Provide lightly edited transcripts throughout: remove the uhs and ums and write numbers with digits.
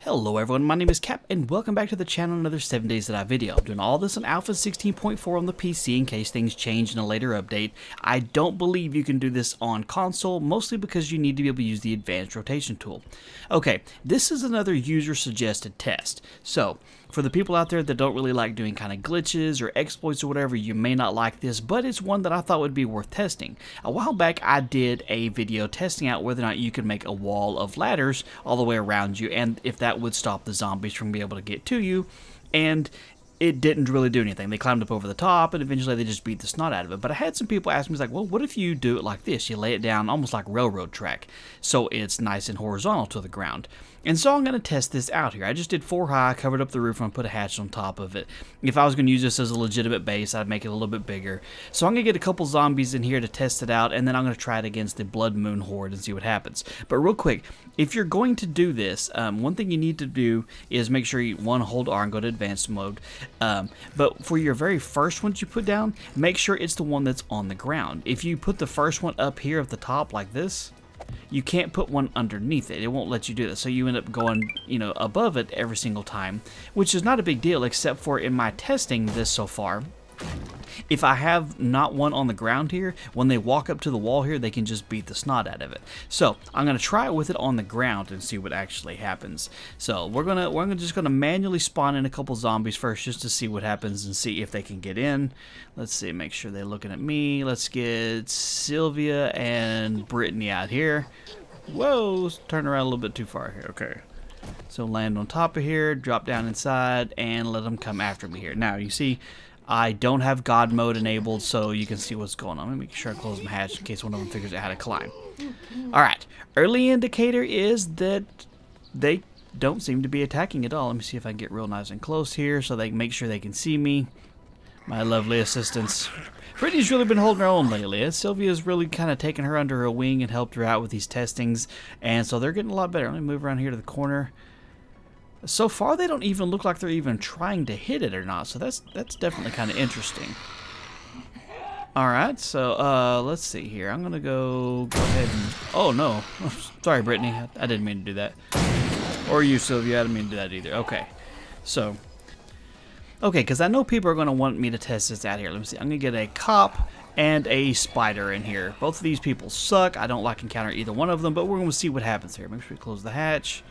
Hello everyone, my name is Cap and welcome back to the channel. Another 7 Days to Die video. I'm doing all this on Alpha 16.4 on the PC in case things change in a later update. I don't believe you can do this on console, mostly because you need to be able to use the advanced rotation tool. Okay, this is another user suggested test. So, for the people out there that don't really like doing kind of glitches or exploits or whatever, you may not like this, but it's one that I thought would be worth testing. A while back I did a video testing out whether or not you could make a wall of ladders all the way around you, and if that would stop the zombies from being able to get to you, and it didn't really do anything. They climbed up over the top and eventually they just beat the snot out of it. But I had some people ask me, like, well, what if you do it like this? You lay it down almost like railroad track, so it's nice and horizontal to the ground. And so I'm going to test this out here. I just did 4 high, covered up the roof, and put a hatch on top of it. If I was going to use this as a legitimate base, I'd make it a little bit bigger. So I'm going to get a couple zombies in here to test it out, and then I'm going to try it against the Blood Moon Horde and see what happens. But real quick, if you're going to do this, one thing you need to do is make sure you, hold R and go to advanced mode. But for your very first one you put down, make sure it's the one that's on the ground. If you put the first one up here at the top like this, you can't put one underneath it. It won't let you do that. So you end up going, above it every single time, which is not a big deal except for in my testing this so far. If I have not one on the ground here, when they walk up to the wall here, they can just beat the snot out of it. So I'm gonna try it with it on the ground and see what actually happens. So we're just gonna manually spawn in a couple zombies first, just to see what happens and see if they can get in. Let's see, make sure they're looking at me. Let's get Sylvia and Brittany out here. Whoa, turn around a little bit too far here. Okay. So land on top of here, drop down inside, and let them come after me here. Now you see, I don't have God mode enabled, so you can see what's going on. Let me make sure I close my hatch in case one of them figures out how to climb. Alright, early indicator is that they don't seem to be attacking at all. Let me see if I can get real nice and close here so they can make sure they can see me. My lovely assistants. Brittany's really been holding her own lately. Sylvia's really kind of taken her under her wing and helped her out with these testings, and so they're getting a lot better. Let me move around here to the corner. So far, they don't even look like they're even trying to hit it or not, so that's definitely kind of interesting. Alright, so let's see here. I'm going to go ahead and... Oh, no. Sorry, Brittany. I didn't mean to do that. Or you, Sylvia. I didn't mean to do that either. Okay. So... Okay, because I know people are going to want me to test this out here. Let me see. I'm going to get a cop and a spider in here. Both of these people suck. I don't like encountering either one of them, but we're going to see what happens here. Make sure we close the hatch.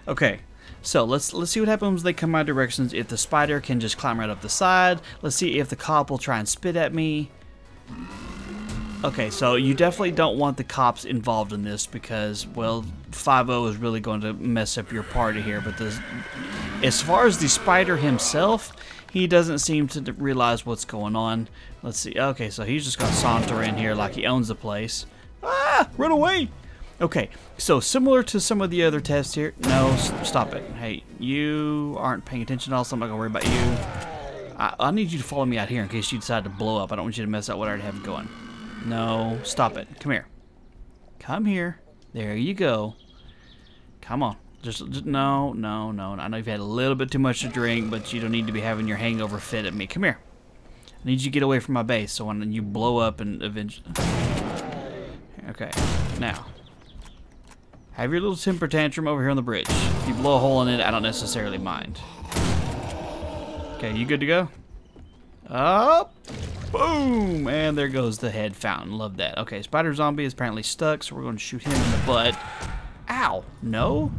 Okay. So let's see what happens when they come my directions. If the spider can just climb right up the side. Let's see if the cop will try and spit at me. Okay, so you definitely don't want the cops involved in this because, well, 5-0 is really going to mess up your party here. But as far as the spider himself, he doesn't seem to realize what's going on. Let's see. Okay, so he's just going to saunter in here like he owns the place. Ah! Run away! Okay, so similar to some of the other tests here. No, stop it. Hey, you aren't paying attention at all, so I'm not going to worry about you. I need you to follow me out here in case you decide to blow up. I don't want you to mess up what I already have going. No, stop it. Come here. Come here. There you go. Come on. Just no. I know you've had a little bit too much to drink, but you don't need to be having your hangover fit at me. Come here. I need you to get away from my base so when you blow up and eventually... Okay, now... Have your little temper tantrum over here on the bridge. If you blow a hole in it, I don't necessarily mind. Okay, you good to go? Up! Boom! And there goes the head fountain. Love that. Okay, spider zombie is apparently stuck, so we're going to shoot him in the butt. Ow! No?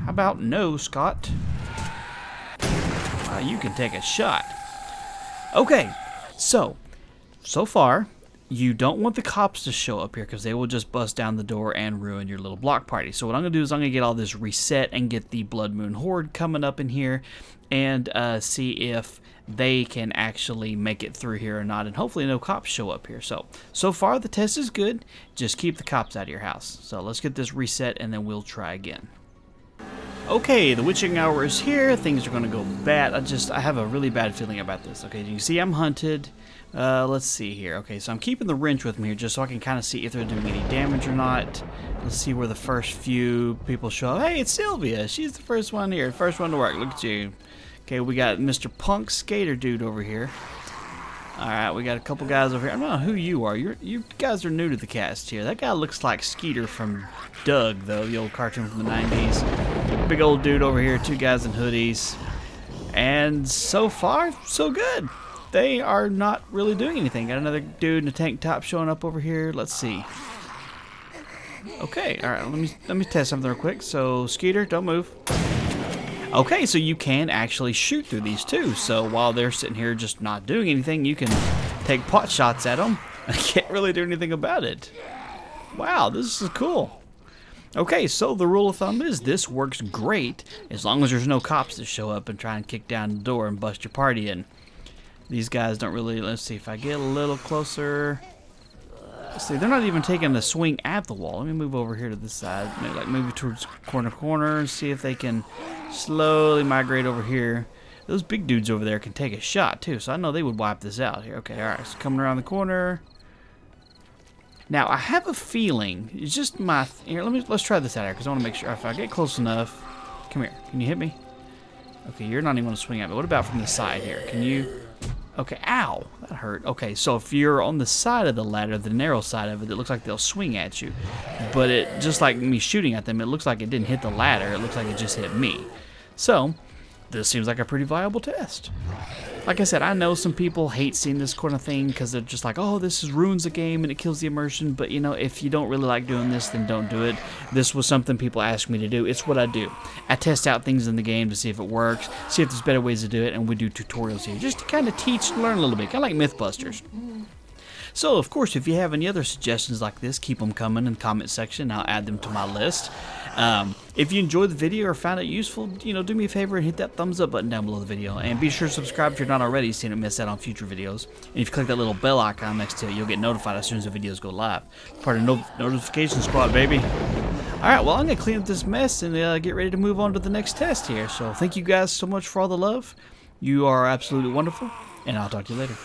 How about no, Scott? You can take a shot. Okay, so far... You don't want the cops to show up here because they will just bust down the door and ruin your little block party. So what I'm going to do is I'm going to get all this reset and get the Blood Moon Horde coming up in here and see if they can actually make it through here or not. And hopefully no cops show up here. So far the test is good. Just keep the cops out of your house. So let's get this reset and then we'll try again. Okay, the witching hour is here. Things are going to go bad. I have a really bad feeling about this. Okay, you can see I'm hunted. Let's see here. Okay, so I'm keeping the wrench with me here just so I can kind of see if they're doing any damage or not. Let's see where the first few people show up. Hey, it's Sylvia. She's the first one here. First one to work. Look at you. Okay, we got Mr. Punk Skater Dude over here. Alright, we got a couple guys over here. I don't know who you are. You guys are new to the cast here. That guy looks like Skeeter from Doug, though, the old cartoon from the 90s. big old dude over here, 2 guys in hoodies. And so far, so good. They are not really doing anything. Got another dude in a tank top showing up over here. Let's see. Okay, all right. Let me test something real quick. So, Skeeter, don't move. Okay, so you can actually shoot through these too. So while they're sitting here just not doing anything, you can take pot shots at them. I can't really do anything about it. Wow, this is cool. Okay, so the rule of thumb is this works great as long as there's no cops that show up and try and kick down the door and bust your party in. These guys don't really, let's see if I get a little closer. Let's see, they're not even taking a swing at the wall. Let me move over here to this side. Maybe like move towards corner and see if they can slowly migrate over here. Those big dudes over there can take a shot too, so I know they would wipe this out here. Okay, alright, so coming around the corner. Now I have a feeling, it's just my here, let's try this out here because I want to make sure if I get close enough. Come here, can you hit me? Okay, you're not even going to swing at me. What about from the side here? Can you? Okay, ow, that hurt. Okay, so if you're on the side of the ladder, the narrow side of it, it looks like they'll swing at you. But it, just like me shooting at them, it looks like it didn't hit the ladder. It looks like it just hit me. So, this seems like a pretty viable test. Like I said, I know some people hate seeing this kind of thing because they're just like, oh, this ruins the game and it kills the immersion. But, you know, if you don't really like doing this, then don't do it. This was something people asked me to do. It's what I do. I test out things in the game to see if it works, see if there's better ways to do it, and we do tutorials here just to kind of teach and learn a little bit, kind of like Mythbusters. So, of course, if you have any other suggestions like this, keep them coming in the comment section. I'll add them to my list. If you enjoyed the video or found it useful, you know, do me a favor and hit that thumbs up button down below the video. And be sure to subscribe if you're not already so you don't miss out on future videos. And if you click that little bell icon next to it, you'll get notified as soon as the videos go live. Part of notification squad, baby. Alright, well, I'm going to clean up this mess and get ready to move on to the next test here. So, thank you guys so much for all the love. You are absolutely wonderful. And I'll talk to you later.